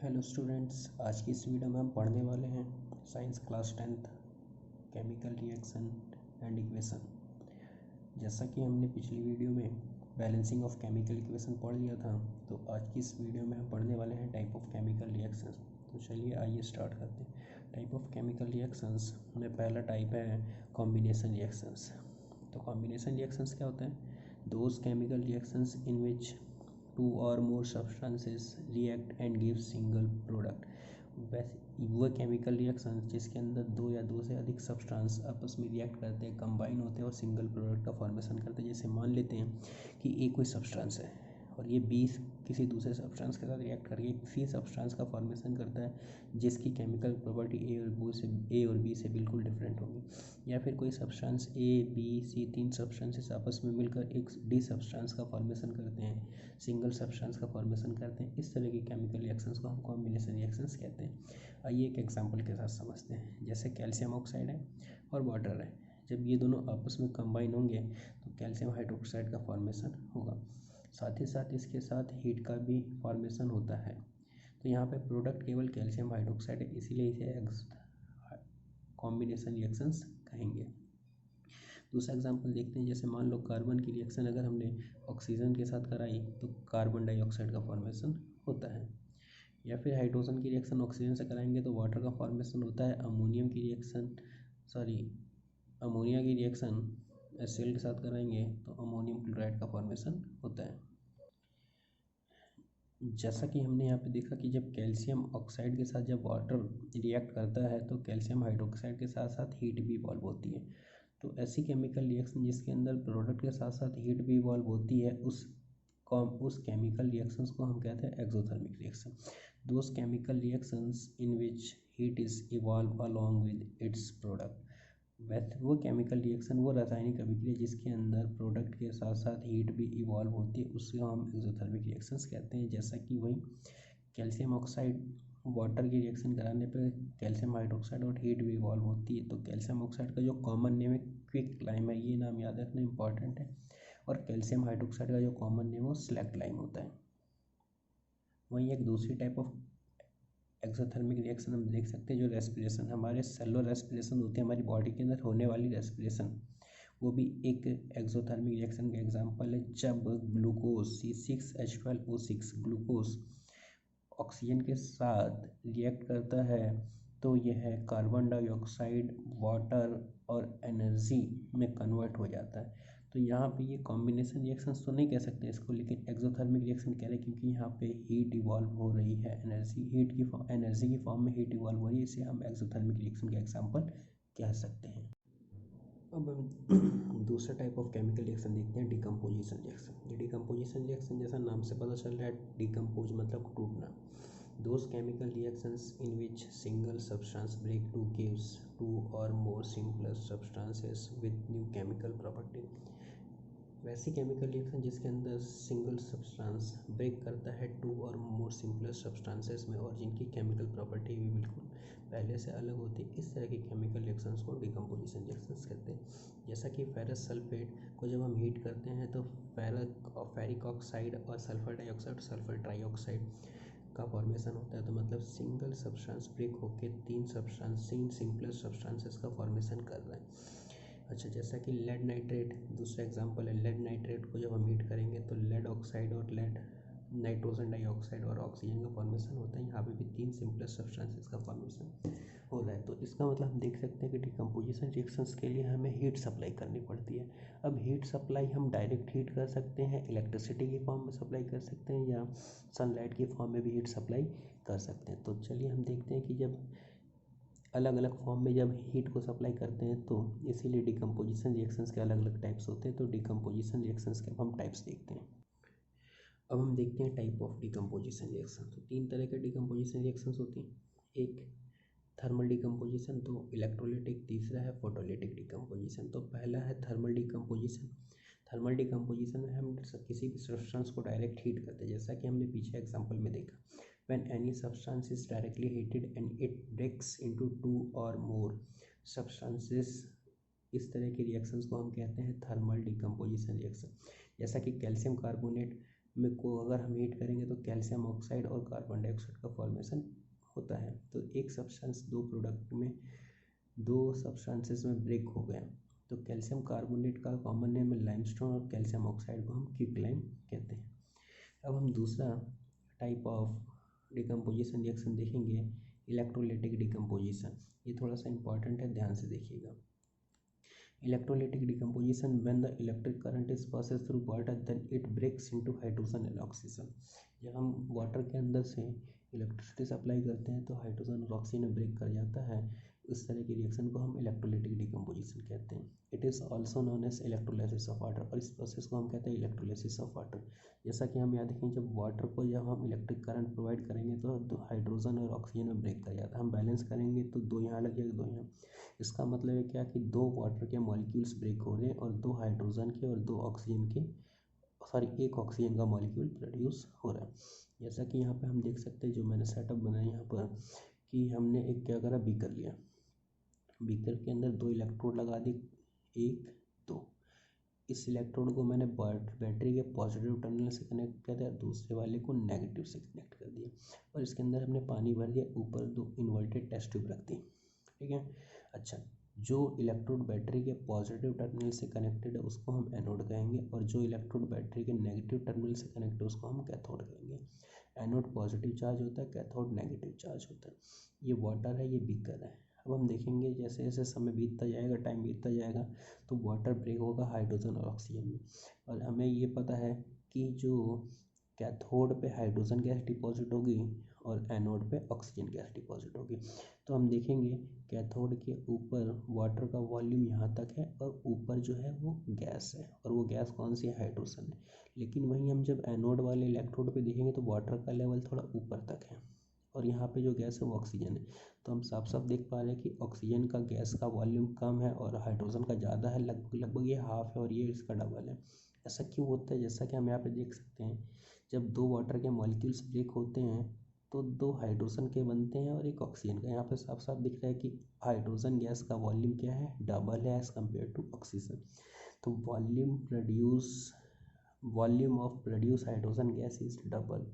Hello students, आज की इस वीडियो में हम पढ़ने वाले हैं science class 10th chemical reaction and equation. जैसा कि हमने पिछली वीडियो में बैलेंसिंग ऑफ केमिकल इक्वेशन पढ़ लिया था, तो आज की इस वीडियो में हम पढ़ने वाले हैं टाइप ऑफ केमिकल रिएक्शंस। तो चलिए आइए स्टार्ट करते हैं। टाइप ऑफ केमिकल रिएक्शंस में पहला टाइप है कॉम्बिनेशन रिएक्शंस। तो कॉम्बिनेशन रिएक्शंस क्या होता है? Those chemical reactions in which two or more substances react and give single product. वैसे वो केमिकल रिएक्शन जिसके अंदर दो या दो से अधिक सब्सटेंस आपस में रिएक्ट करते हैं, कंबाइन होते हैं और सिंगल प्रोडक्ट का फॉर्मेशन करते हैं। जैसे मान लेते हैं कि ए कोई सब्सटेंस है और ये बी किसी दूसरे सब्सटेंस के साथ रिएक्ट करके किसी सब्सटेंस का फॉर्मेशन करता है जिसकी केमिकल प्रॉपर्टी ए और बी से बिल्कुल डिफरेंट होगी। या फिर कोई सब्सटेंस ए बी सी तीन सब्सटेंसेस आपस में मिलकर एक डी सब्सटेंस का फॉर्मेशन करते हैं, सिंगल सब्सटेंस का फॉर्मेशन करते हैं। इस तरह की केमिकल रिएक्शंस को हम कॉम्बिनेशन रिएक्शंस कहते हैं। आइए एक एग्जांपल के साथ समझते हैं। जैसे कैल्शियम ऑक्साइड है और वाटर है, जब ये दोनों आपस में कंबाइन होंगे तो कैल्शियम हाइड्रोक्साइड का फॉर्मेशन होगा। साथ ही साथ इसके साथ हीट का भी फॉर्मेशन होता है। तो यहाँ पे प्रोडक्ट केवल कैल्शियम हाइड्रोक्साइड है, इसीलिए इसे कॉम्बिनेशन रिएक्शंस कहेंगे। दूसरा एग्जांपल देखते हैं। जैसे मान लो कार्बन की रिएक्शन अगर हमने ऑक्सीजन के साथ कराई तो कार्बन डाइऑक्साइड का फॉर्मेशन होता है। या फिर हाइड्रोजन की रिएक्शन ऑक्सीजन से कराएंगे तो वाटर का फॉर्मेशन होता है। अमोनिया की रिएक्शन HCl के साथ कराएंगे तो अमोनियम क्लोराइड का फॉर्मेशन होता है। जैसा कि हमने यहाँ पे देखा कि जब कैल्शियम ऑक्साइड के साथ जब वाटर रिएक्ट करता है तो कैल्शियम हाइड्रोक्साइड के साथ साथ हीट भी इवॉल्व होती है। तो ऐसी केमिकल रिएक्शन जिसके अंदर प्रोडक्ट के साथ साथ हीट भी इवॉल्व होती है उस केमिकल रिएक्शंस को हम कहते हैं exothermic reaction. Those chemical reactions in which heat is evolve along with its product. वैसे वो केमिकल रिएक्शन, वो रासायनिक अभिक्रिया जिसके अंदर प्रोडक्ट के साथ साथ हीट भी इवॉल्व होती है, उससे हम एक्सोथर्मिक रिएक्शंस कहते हैं। जैसा कि वही कैल्शियम ऑक्साइड वाटर की रिएक्शन कराने पर कैल्शियम हाइड्रोक्साइड और हीट भी इवॉल्व होती है। तो कैल्शियम ऑक्साइड का जो कॉमन नेम है क्विक लाइम है, ये नाम याद रखना इंपॉर्टेंट है। और कैल्शियम हाइड्रोक्साइड का जो कॉमन नेम है वो स्लैक्ट लाइम होता है। वहीं एक दूसरी टाइप ऑफ एक्सोथर्मिक रिएक्शन हम देख सकते हैं, जो रेस्पिरेशन, हमारे सेलुलर रेस्पिरेशन होती है, हमारी बॉडी के अंदर होने वाली रेस्पिरेशन, वो भी एक एक्सोथर्मिक रिएक्शन का एग्जांपल है। जब ग्लूकोज C6H12O6 ग्लूकोज ऑक्सीजन के साथ रिएक्ट करता है तो यह कार्बन डाइऑक्साइड, वाटर और एनर्जी में कन्वर्ट हो जाता है। तो यहाँ पे ये कॉम्बिनेशन रिएक्शंस तो नहीं कह सकते इसको, लेकिन एक्सोथर्मिक रिएक्शन कह रहे हैं क्योंकि यहाँ पे हीट इवॉल्व हो रही है, एनर्जी की फॉर्म में हीट इवॉल्व हो रही है, इसे हम एक्सोथर्मिक रिएक्शन का एग्जांपल कह सकते हैं। अब हम दूसरा टाइप ऑफ केमिकल रिएक्शन देखते हैं, डिकम्पोजिशन रिएक्शन। डिकम्पोजिशन रिएक्शन जैसा नाम से पता चल रहा है, डिकम्पोज मतलब टूटना। Those chemical reactions in which single substance break to gives two or more simpler substances with new chemical property। वैसी केमिकल रिएक्शन जिसके अंदर सिंगल सब्सटेंस ब्रेक करता है to or more simpler substances में और जिनकी केमिकल प्रॉपर्टी भी बिल्कुल पहले से अलग होती है, इस तरह की केमिकल रिएक्शंस को डिकम्पोजिशन रिएक्शंस कहते हैं। जैसा कि फेरस सल्फेट को जब हम हीट करते हैं तो फेरिक ऑक्साइड और सल्फर डाइऑक्साइड, सल्फर ट्राइऑक्साइड का फॉर्मेशन होता है। तो मतलब सिंगल सब्सटेंस ब्रेक होकर तीन सिंपलर सब्सटेंसेस का फॉर्मेशन कर रहा है। अच्छा, जैसा कि लेड नाइट्रेट दूसरा एग्जांपल है। लेड नाइट्रेट को जब हम हीट करेंगे तो लेड ऑक्साइड और लेड नाइट्रोजन डाइऑक्साइड और ऑक्सीजन का फॉर्मेशन होता है। यहाँ पे भी तीन सिंपलर सब्सटेंसेस का फॉर्मेशन हो रहा है। तो इसका मतलब हम देख सकते हैं कि डिकम्पोजिशन रिएक्शंस के लिए हमें हीट सप्लाई करनी पड़ती है। अब हीट सप्लाई हम डायरेक्ट हीट कर सकते हैं, इलेक्ट्रिसिटी की फॉर्म में सप्लाई कर सकते हैं, या सनलाइट की फॉर्म में भी हीट सप्लाई कर सकते हैं। तो चलिए हम देखते हैं कि जब अलग अलग फॉर्म में जब हीट को सप्लाई करते हैं तो इसीलिए डिकम्पोजिशन रिएक्शंस के अलग अलग टाइप्स होते हैं। तो डिकम्पोजिशन रिएक्शंस के हम टाइप्स देखते हैं। अब हम देखते हैं टाइप ऑफ डिकम्पोजिशन रिएक्शन। तो तीन तरह के डिकम्पोजिशन रिएक्शंस होती हैं। एक थर्मल डिकम्पोजिशन, दो इलेक्ट्रोलिटिक, तीसरा है फोटोलिटिक डिकम्पोजिशन। तो पहला है थर्मल डिकम्पोजिशन। थर्मल डिकम्पोजिशन में हम किसी भी सब्सटेंस को डायरेक्ट हीट करते हैं, जैसा कि हमने पीछे एग्जांपल में देखा। When any substance is directly heated and it breaks into two or more substances, इस तरह की रिएक्शंस को हम कहते हैं थर्मल डिकम्पोजिशन रिएक्शन। जैसा कि कैल्शियम कार्बोनेट में को अगर हम हीट करेंगे तो कैल्शियम ऑक्साइड और कार्बन डाइऑक्साइड का फॉर्मेशन होता है। तो एक सब्सटेंस दो प्रोडक्ट में, दो सब्सटेंसेस में ब्रेक हो गए तो कैल्शियम कार्बोनेट का कॉमन नेम है लाइमस्टोन और कैल्शियम ऑक्साइड को हम क्विकलाइम कहते हैं। अब हम दूसरा टाइप ऑफ डिकम्पोजिशन रिएक्शन देखेंगे, इलेक्ट्रोलाइटिक डिकम्पोजिशन। ये थोड़ा सा इंपॉर्टेंट है, ध्यान से देखिएगा। Electrolytic decomposition when the electric current is passes through water then it breaks into hydrogen and oxygen. जब हम वाटर के अंदर से इलेक्ट्रिसिटी सप्लाई करते हैं तो हाइड्रोजन और ऑक्सीजन ब्रेक कर जाता है। इस तरह की रिएक्शन को हम इलेक्ट्रोलाइटिक डिकम्पोजिशन कहते हैं। It is also known as electrolysis of water, और इस प्रोसेस को हम कहते हैं इलेक्ट्रोलाइसिस ऑफ वाटर। जैसा कि हम याद रखें, जब वाटर को जब हम इलेक्ट्रिक करंट प्रोवाइड करेंगे तो हाइड्रोजन और ऑक्सीजन में ब्रेक कर जाता है। हम बैलेंस करेंगे तो दो यहाँ लग जाएगा, दो यहाँ। इसका मतलब है क्या कि दो वाटर के मॉलिक्यूल्स ब्रेक हो रहे हैं और दो हाइड्रोजन के और दो ऑक्सीजन के, सॉरी एक ऑक्सीजन का मॉलिक्यूल प्रोड्यूस हो रहा है। जैसा कि यहाँ पे हम देख सकते हैं, जो मैंने सेटअप बनाया यहाँ पर, कि हमने एक क्या करा, बीकर लिया, बीकर के अंदर दो इलेक्ट्रोड लगा दिए, एक दो। इस इलेक्ट्रोड को मैंने बैटरी के पॉजिटिव टर्मिनल से कनेक्ट कर दिया, दूसरे वाले को नेगेटिव से कनेक्ट कर दिया, और इसके अंदर हमने पानी भर दिया, ऊपर दो इन्वर्टेड टेस्ट ट्यूब रख दी। ठीक है। अच्छा, जो इलेक्ट्रोड बैटरी के पॉजिटिव टर्मिनल से कनेक्टेड है उसको हम एनोड कहेंगे, और जो इलेक्ट्रोड बैटरी के नेगेटिव टर्मिनल से कनेक्टेड है उसको हम कैथोड कहेंगे। एनोड पॉजिटिव चार्ज होता है, कैथोड नेगेटिव चार्ज होता है। ये वाटर है, ये बीकर है। अब हम देखेंगे जैसे जैसे समय बीतता जाएगा, टाइम बीतता जाएगा, तो वाटर ब्रेक होगा हाइड्रोजन और ऑक्सीजन में। और हमें ये पता है कि जो कैथोड पे हाइड्रोजन गैस डिपॉजिट होगी और एनोड पे ऑक्सीजन गैस डिपॉजिट होगी। तो हम देखेंगे कैथोड के ऊपर वाटर का वॉल्यूम यहाँ तक है और ऊपर जो है वो गैस है, और वो गैस कौन सी है, हाइड्रोजन है। लेकिन वहीं हम जब एनोड वाले इलेक्ट्रोड पे देखेंगे तो वाटर का लेवल थोड़ा ऊपर तक है और यहाँ पे जो गैस है वो ऑक्सीजन है। तो हम साफ साफ देख पा रहे हैं कि ऑक्सीजन का गैस का वॉल्यूम कम है और हाइड्रोजन का ज़्यादा है, लगभग लगभग ये हाफ है और ये इसका डबल है। ऐसा क्यों होता है? जैसा कि हम यहाँ पे देख सकते हैं, जब दो वाटर के मॉलिक्यूल्स ब्रेक होते हैं तो दो हाइड्रोजन के बनते हैं और एक ऑक्सीजन का। यहाँ पे साफ साफ दिख रहा है कि हाइड्रोजन गैस का वॉल्यूम क्या है, डबल है एज़ कम्पेयर टू ऑक्सीजन। तो volume of produce hydrogen gas is double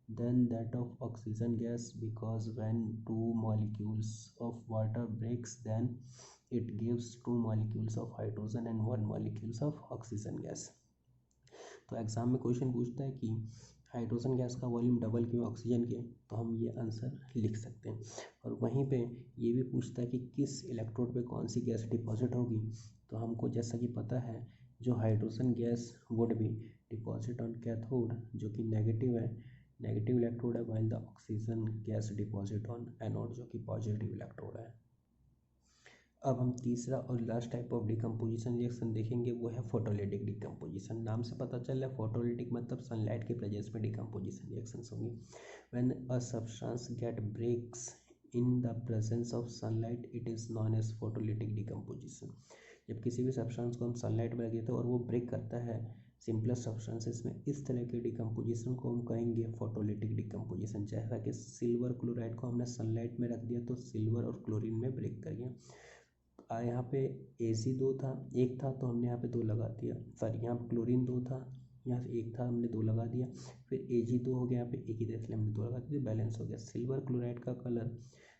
than that of oxygen gas, because when two molecules of water breaks then it gives two molecules of hydrogen and one molecules of oxygen gas। तो exam में question पूछता है कि hydrogen gas का volume double क्यों oxygen के, तो हम ये आंसर लिख सकते हैं। और वहीं पे ये भी पूछता है कि किस इलेक्ट्रोड पे कौन सी गैस डिपॉजिट होगी, तो हमको जैसा कि पता है जो hydrogen gas would be deposit on cathode, जो कि नेगेटिव है, नेगेटिव इलेक्ट्रोड है, while the oxygen gas deposit on anode, जो कि पॉजिटिव इलेक्ट्रोड है। अब हम तीसरा और last type of decomposition reaction देखेंगे, वो है फोटोलिटिक डिकम्पोजिशन। नाम से पता चल रहा है फोटोलिटिक मतलब सनलाइट के प्रेजेंस में डिकम्पोजिशन रिएक्शंस होंगी। When a substance get breaks in the presence of sunlight it is known as photolytic decomposition. जब किसी भी सब्सटेंस को हम सनलाइट में रख देते हैं और वो ब्रेक करता है सिंपलेस्ट सब्सटेंसेस में, इस तरह के डिकम्पोजिशन को हम कहेंगे फोटोलिटिक डिकम्पोजिशन। जैसा कि सिल्वर क्लोराइड को हमने सनलाइट में रख दिया तो सिल्वर और क्लोरीन में ब्रेक कर गया। यहाँ पे AC दो था, एक था तो हमने यहाँ पे दो लगा दिया, सॉरी यहाँ पे क्लोरीन दो था, यहाँ से एक था हमने दो लगा दिया, फिर Ag दो हो गया, यहाँ पे एक ही था इसलिए हमने दो लगा दिया, बैलेंस हो गया। सिल्वर क्लोराइड का कलर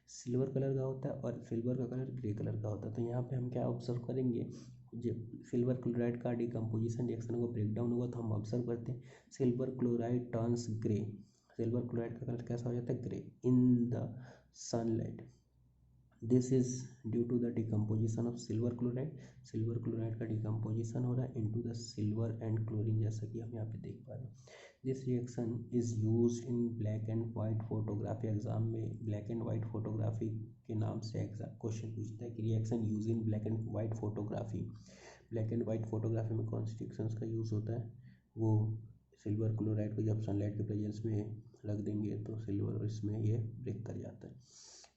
सिल्वर कलर का होता है और सिल्वर का कलर ग्रे कलर का होता है। तो यहाँ पे हम क्या ऑब्जर्व करेंगे, जब सिल्वर क्लोराइड का डिकम्पोजिशन रिएक्शन को ब्रेक डाउन होगा तो हम ऑब्जर्व करते हैं silver chloride turns grey. Silver chloride का कलर कैसा हो जाता है, grey in the sunlight. This is due to the decomposition of silver chloride. Silver chloride का डिकम्पोजिशन हो रहा है into the silver and chlorine, जैसा कि हम यहाँ पे देख पा रहे हैं। This reaction is used in black and white photography. Exam में ब्लैक एंड वाइट फोटोग्राफी के नाम से एग्जाम क्वेश्चन पूछता है कि reaction use in black and white photography. Black and white photography में कौन सी रिएक्शंस का यूज़ होता है, वो सिल्वर क्लोराइड को जब सनलाइट के प्रेजेंस में रख देंगे तो सिल्वर इसमें ये ब्रेक कर जाता है।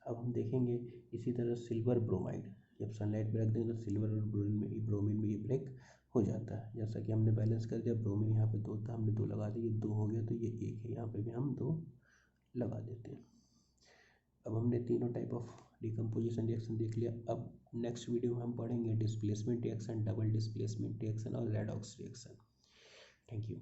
अब हम देखेंगे इसी तरह सिल्वर ब्रोमाइड, जब सनलाइट में रख देंगे तो सिल्वर और ब्रोमीन में ये ब्रेक हो जाता है। जैसा कि हमने बैलेंस कर दिया, ब्रोमीन यहाँ पे दो था, हमने दो लगा दिए, दो हो गया तो ये एक है, यहाँ पे भी हम दो लगा देते हैं। अब हमने तीनों टाइप ऑफ डिकम्पोजिशन रिएक्शन देख लिया। अब नेक्स्ट वीडियो में हम पढ़ेंगे displacement reaction, double displacement reaction और रेडॉक्स रिएक्शन। Thank you.